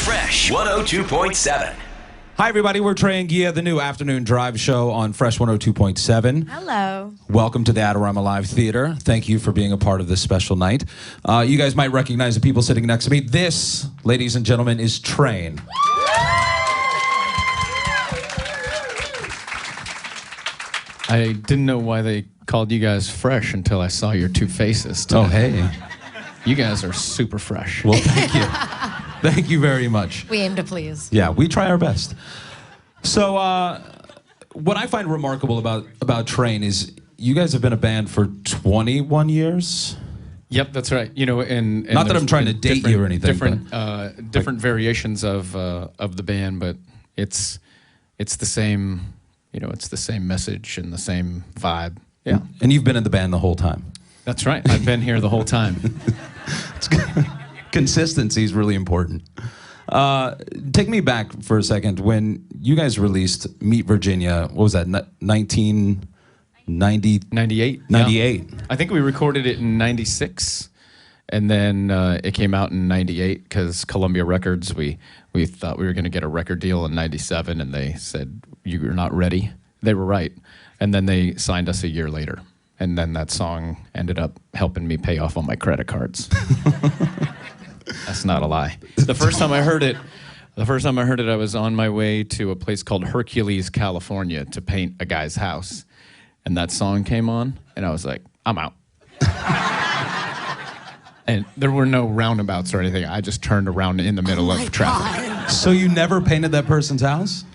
Fresh 102.7. Hi, everybody. We're Trey and Ghia, the new afternoon drive show on Fresh 102.7. Hello. Welcome to the Adorama Live Theater. Thank you for being a part of this special night. You guys might recognize the people sitting next to me. This, ladies and gentlemen, is Trey. I didn't know why they called you guys fresh until I saw your two faces today. Oh, hey. You guys are super fresh. Well, thank you. Thank you very much. We aim to please. Yeah, we try our best. So, what I find remarkable about Train is you guys have been a band for 21 years? Yep, that's right. You know, and not that I'm trying to date you or anything. Different variations of the band, but it's the same. You know, it's the same message and the same vibe. Yeah. And you've been in the band the whole time. That's right. I've been here the whole time. Consistency is really important. Take me back for a second. When you guys released Meet Virginia, what was that, 1990? 98. 98. Yeah. I think we recorded it in 96, and then it came out in 98 because Columbia Records, we thought we were going to get a record deal in 97, and they said, "You're not ready." They were right. And then they signed us a year later. And then that song ended up helping me pay off all my credit cards. That's not a lie. The first time I heard it, I was on my way to a place called Hercules, California, to paint a guy's house. And that song came on, and I was like, I'm out. And there were no roundabouts or anything. I just turned around in the middle of traffic. God. So you never painted that person's house?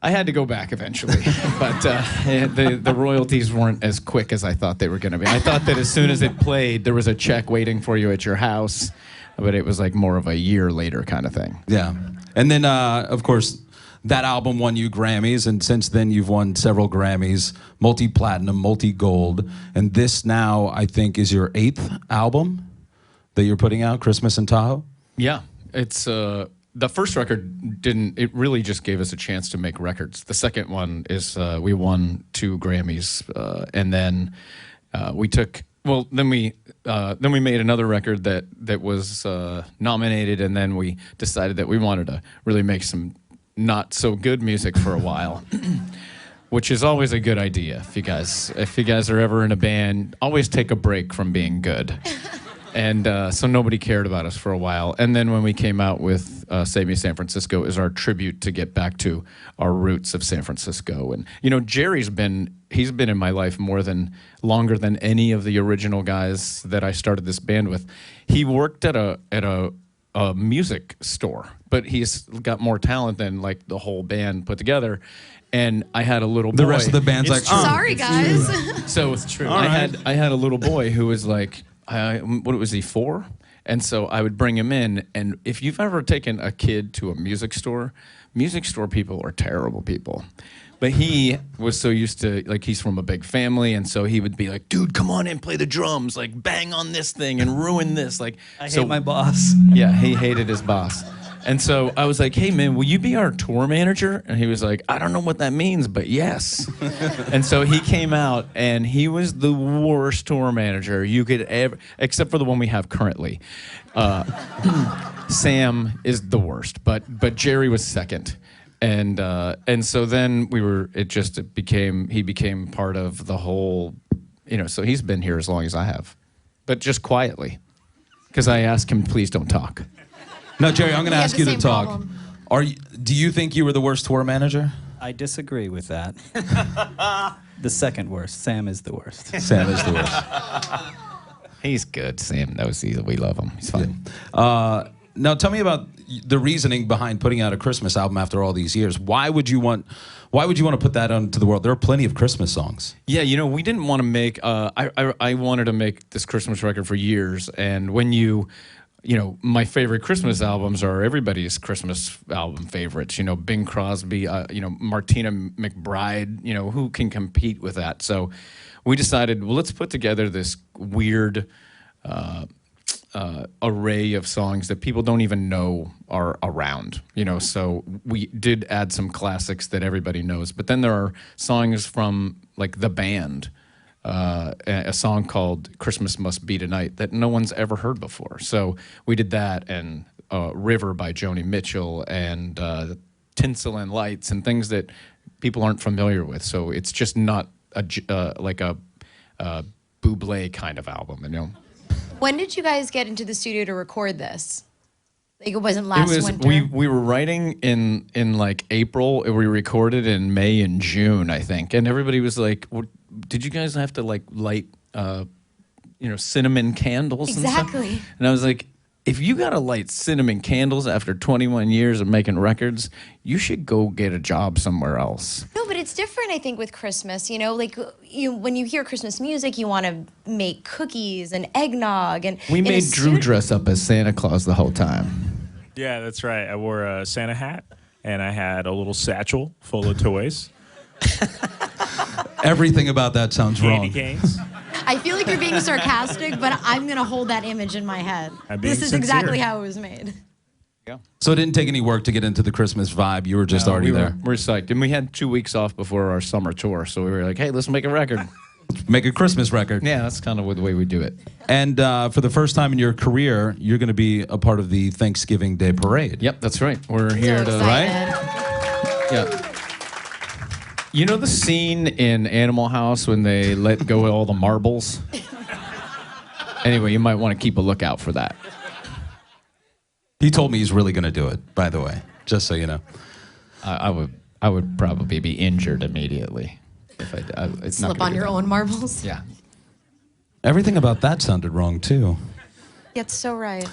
I had to go back eventually, but the royalties weren't as quick as I thought they were going to be. I thought that as soon as it played, there was a check waiting for you at your house, but it was like more of a year later kind of thing. Yeah. And then, of course, that album won you Grammys, and since then you've won several Grammys, multi-platinum, multi-gold, and this now, I think, is your 8th album that you're putting out, Christmas in Tahoe? Yeah. It's... The first record it really just gave us a chance to make records. The second one is we won 2 Grammys, and then then we made another record that was nominated, and then we decided that we wanted to really make some not so good music for a while, which is always a good idea. If you guys are ever in a band, always take a break from being good. And so nobody cared about us for a while. And then when we came out with Save Me San Francisco is our tribute to get back to our roots of San Francisco. And, you know, he's been in my life longer than any of the original guys that I started this band with. He worked at a music store, but he's got more talent than like the whole band put together. And I had a little boy. The rest of the band's like, oh. Sorry, guys. So it's true. I had a little boy who was like, what was he, 4? And so I would bring him in, and if you've ever taken a kid to a music store people are terrible people. But he was so used to, like, he's from a big family, and so he would be like, dude, come on in, play the drums, like, bang on this thing and ruin this. Like, I hate my boss. Yeah, he hated his boss. And so I was like, hey, man, will you be our tour manager? And he was like, I don't know what that means, but yes. And so he came out, and he was the worst tour manager you could ever, except for the one we have currently. Sam is the worst, but Jerry was second. And so then he became part of the whole, you know, so he's been here as long as I have, but just quietly, because I asked him, please don't talk. No, Jerry, I'm going to ask you to talk. Problem. Do you think you were the worst tour manager? I disagree with that. The second worst. Sam is the worst. Sam is the worst. He's good, Sam. We love him. He's fine. Yeah. Now, tell me about the reasoning behind putting out a Christmas album after all these years. Why would you want to put that onto the world? There are plenty of Christmas songs. Yeah, you know, we didn't want to make. I wanted to make this Christmas record for years, and when you know, my favorite Christmas albums are everybody's Christmas album favorites. You know, Bing Crosby, you know, Martina McBride. You know, who can compete with that? So we decided, well, let's put together this weird array of songs that people don't even know are around. You know, so we did add some classics that everybody knows, but then there are songs from like the band. A song called Christmas Must Be Tonight that no one's ever heard before. So we did that, and River by Joni Mitchell and Tinsel and Lights and things that people aren't familiar with. So it's just not like a Bublé kind of album, you know. When did you guys get into the studio to record this? Like it wasn't last winter. We were writing in like April. We recorded in May and June, I think. And everybody was like, "Did you guys have to like light, cinnamon candles?" Exactly. And stuff? And I was like, if you gotta light cinnamon candles after 21 years of making records, you should go get a job somewhere else. No, but it's different, I think, with Christmas. You know, like when you hear Christmas music, you want to make cookies and eggnog. And we made Drew dress up as Santa Claus the whole time. Yeah, that's right. I wore a Santa hat, and I had a little satchel full of toys. Everything about that sounds Candy wrong. canes. I feel like you're being sarcastic, but I'm going to hold that image in my head. I'm being This is sincere. exactly how it was made. Yeah. So it didn't take any work to get into the Christmas vibe. You were just already there. We're psyched. And we had 2 weeks off before our summer tour, so we were like, hey, let's make a record. Make a Christmas record. Yeah, that's kind of the way we do it. And for the first time in your career, you're going to be a part of the Thanksgiving Day Parade. Yep, that's right. We're here to... excited. Yeah. You know the scene in Animal House when they let go of all the marbles? Anyway, you might want to keep a lookout for that. He told me he's really going to do it, by the way, just so you know. I would probably be injured immediately if it's not Slip gonna on be your that. own marbles. Yeah. Everything about that sounded wrong, too. That's so right.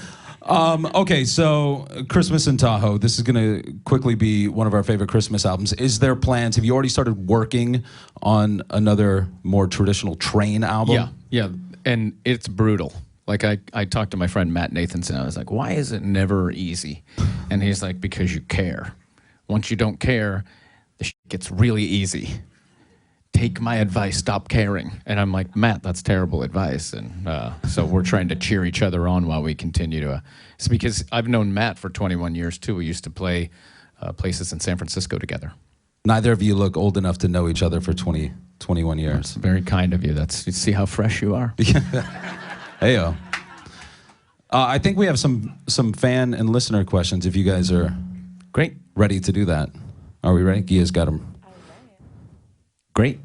Okay, so Christmas in Tahoe. This is going to quickly be one of our favorite Christmas albums. Is there plans? Have you already started working on another more traditional Train album? Yeah, and it's brutal. Like I talked to my friend Matt Nathanson. I was like, why is it never easy? And he's like, because you care. Once you don't care, the shit gets really easy. Take my advice, stop caring. And I'm like, Matt, that's terrible advice. And so we're trying to cheer each other on while we continue to. It's because I've known Matt for 21 years too. We used to play places in San Francisco together. Neither of you look old enough to know each other for 21 years. It's very kind of you. You see how fresh you are. Heyo. I think we have some fan and listener questions if you guys are Great. ready to do that. Are we ready? Ghia's got them. Great.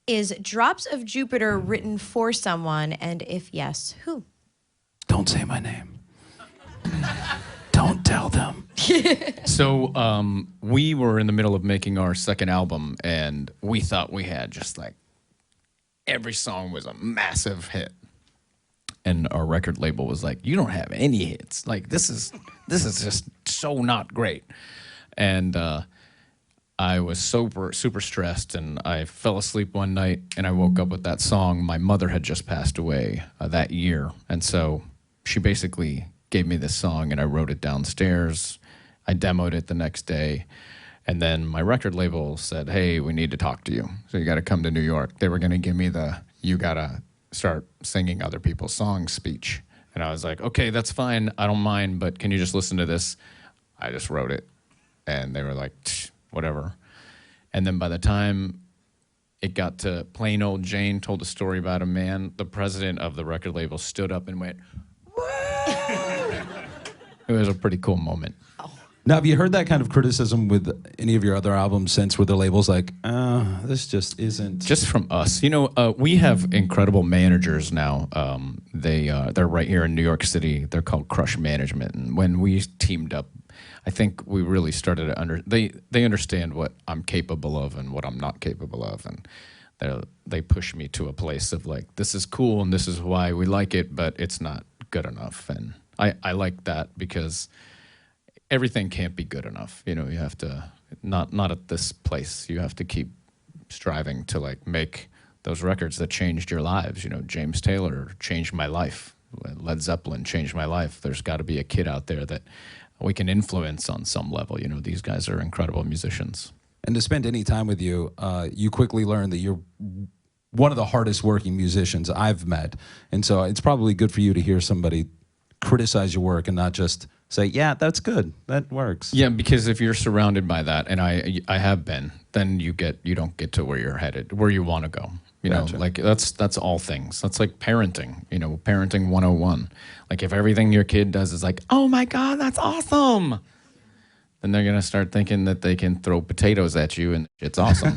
Is Drops of Jupiter written for someone? And if yes, who? Don't say my name. Don't tell them. So we were in the middle of making our second album, and we thought we had just like every song was a massive hit. And our record label was like, you don't have any hits. Like this is just so not great. And I was super stressed, and I fell asleep one night, and I woke up with that song. My mother had just passed away that year, and so she basically gave me this song, and I wrote it downstairs. I demoed it the next day, and then my record label said, hey, we need to talk to you, so you got to come to New York. They were going to give me the you got to start singing other people's songs speech, and I was like, okay, that's fine. I don't mind, but can you just listen to this? I just wrote it, and they were like, whatever. And then by the time it got to Plain Old Jane told a story about a man, the president of the record label stood up and went, woo! It was a pretty cool moment. Now, have you heard that kind of criticism with any of your other albums since, where the label's like, this just isn't... Just from us. You know, we have incredible managers now. They're right here in New York City. They're called Crush Management. And when we teamed up, I think we really started to they understand what I'm capable of and what I'm not capable of, and they push me to a place of like, this is cool and this is why we like it, but it's not good enough. And I like that because everything can't be good enough. You know, you have to not at this place. You have to keep striving to like make those records that changed your lives. You know, James Taylor changed my life. Led Zeppelin changed my life. There's got to be a kid out there that we can influence on some level. You know, these guys are incredible musicians. And to spend any time with you, you quickly learn that you're one of the hardest working musicians I've met. And so it's probably good for you to hear somebody criticize your work and not just say, yeah, that's good, that works. Yeah, because if you're surrounded by that, and I have been, then you don't get to where you're headed, where you want to go. You Gotcha. know, like that's all things. That's like parenting. You know, parenting 101. Like if everything your kid does is like, oh my God, that's awesome, then they're gonna start thinking that they can throw potatoes at you and it's awesome.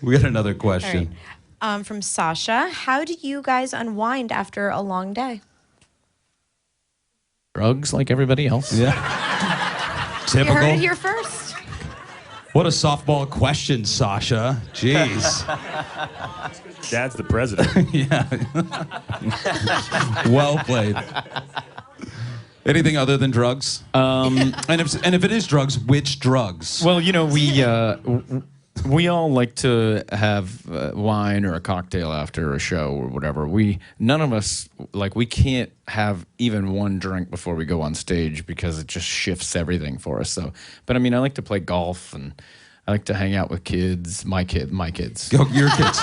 We got another All right. question. From Sasha, how do you guys unwind after a long day? Drugs like everybody else. Yeah. You heard Typical. it here first. What a softball question, Sasha. Jeez. Dad's the president. Well played. Anything other than drugs? And if it is drugs, which drugs? Well, you know, we all like to have wine or a cocktail after a show or whatever. None of us, like, we can't have even one drink before we go on stage because it just shifts everything for us. So, but I mean, I like to play golf and I like to hang out with kids. My kids. Go, your kids.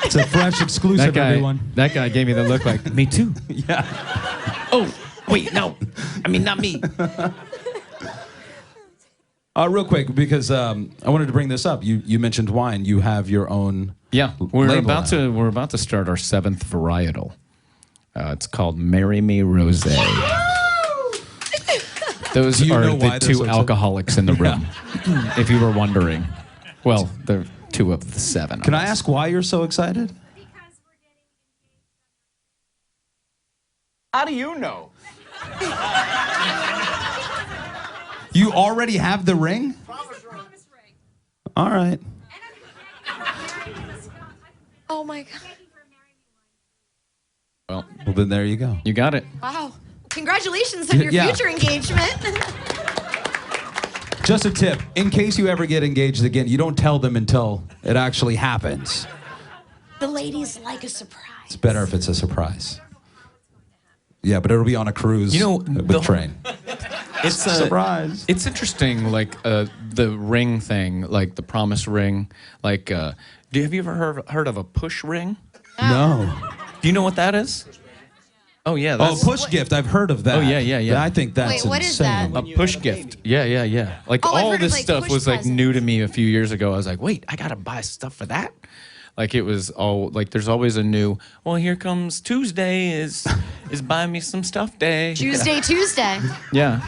It's a fresh exclusive, everyone. That guy gave me the look like, me too. Yeah. Oh, wait, no. I mean, not me. Real quick, because I wanted to bring this up. You mentioned wine. You have your own. Yeah, we're label about now. to start our 7th varietal. It's called Marry Me Rosé. Those Do you are know why the they're two so excited? alcoholics in the room, if you were wondering. Well, they're 2 of the 7. Can I ask why you're so excited? How do you know? You already have the ring? All right. Oh my God. Well, Well, then there you go. you got it. Wow. Congratulations on your Yeah. future engagement. Just a tip. In case you ever get engaged again, you don't tell them until it actually happens. The ladies like a surprise. It's better if it's a surprise. Yeah, but it'll be on a cruise You know, with Train. It's a Surprise. It's interesting, like the ring thing, like the promise ring. Like, have you ever heard of a push ring? No. Do you know what that is? Oh yeah, Oh, that's push gift. I've heard of that. Oh, yeah. I think that's Wait, what is insane. that? a push gift. Yeah. Like Oh, I've all heard of, this like, stuff push was like presents. new to me a few years ago. I was like, wait, I gotta buy stuff for that. Like it was all like there's always a new. Well, here comes Tuesday is buy me some stuff day. Tuesday. Yeah.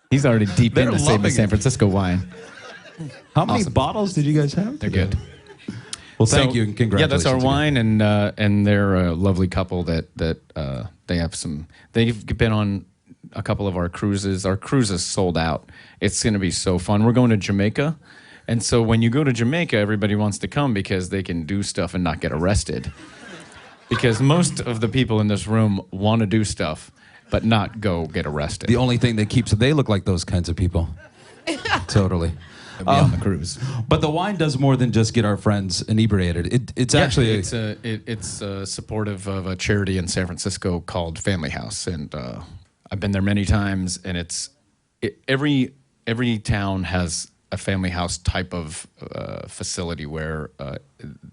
He's already deep They're into saving loving San it. Francisco wine. How many Awesome. bottles did you guys have? They're good. Well, thank So, you and congratulations. Yeah, that's our again. wine, and they're a lovely couple that they have some. They've been on a couple of our cruises. Our cruise is sold out. It's going to be so fun. We're going to Jamaica, and so when you go to Jamaica, everybody wants to come because they can do stuff and not get arrested. Because most of the people in this room want to do stuff, but not go get arrested. The only thing that keeps they look like those kinds of people. Totally. They'll be on the cruise. But the wine does more than just get our friends inebriated. It's Yeah, actually it's supportive of a charity in San Francisco called Family House, and I've been there many times. And every town has a family house type of facility where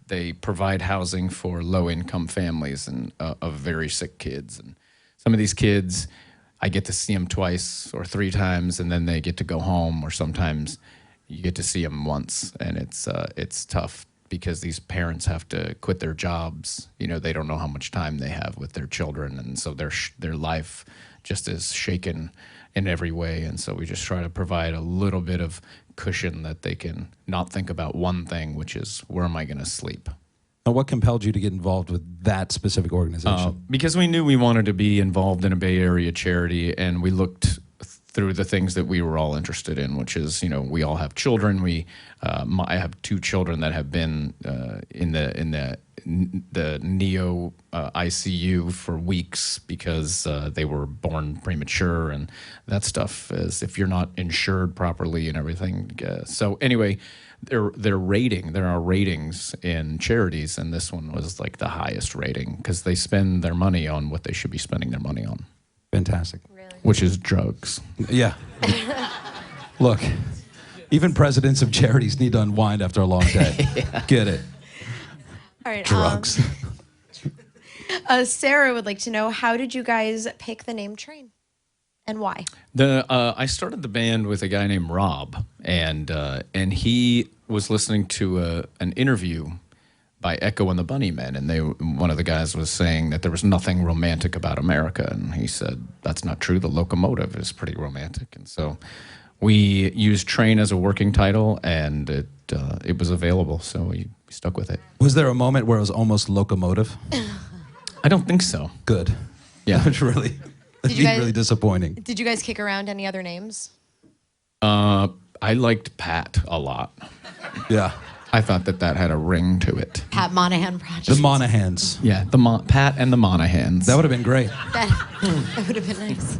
they provide housing for low-income families and of very sick kids. And some of these kids, I get to see them twice or 3 times, and then they get to go home. Or sometimes you get to see them once, and it's tough because these parents have to quit their jobs. You know, they don't know how much time they have with their children, and so their life just is shaken in every way. And so we just try to provide a little bit of cushion that they can not think about one thing, which is where am I going to sleep? Now, what compelled you to get involved with that specific organization? Because we knew we wanted to be involved in a Bay Area charity, and we looked through the things that we were all interested in, which is, you know, we all have children. I have 2 children that have been in the neo ICU for weeks because they were born premature, and that stuff is if you're not insured properly and everything. So anyway, there are ratings in charities, and this one was like the highest rating because they spend their money on what they should be spending their money on, Fantastic. which is drugs. Yeah. Look, even presidents of charities need to unwind after a long day. Get it. All right. Drugs. Sarah would like to know, how did you guys pick the name Train? and why? I started the band with a guy named Rob, and he was listening to an interview by Echo and the Bunnymen, and one of the guys was saying that there was nothing romantic about America, and he said that's not true. The Locomotive is pretty romantic, and so we used Train as a working title, and it was available, so we stuck with it. Was there a moment where it was almost Locomotive? I don't think so. Good. Yeah. It's really, really disappointing. Did you guys kick around any other names? I liked Pat a lot. Yeah. I thought that had a ring to it. Pat Monahan Project. The Monahans. Yeah, Pat and the Monahans. That would have been great. That would have been nice.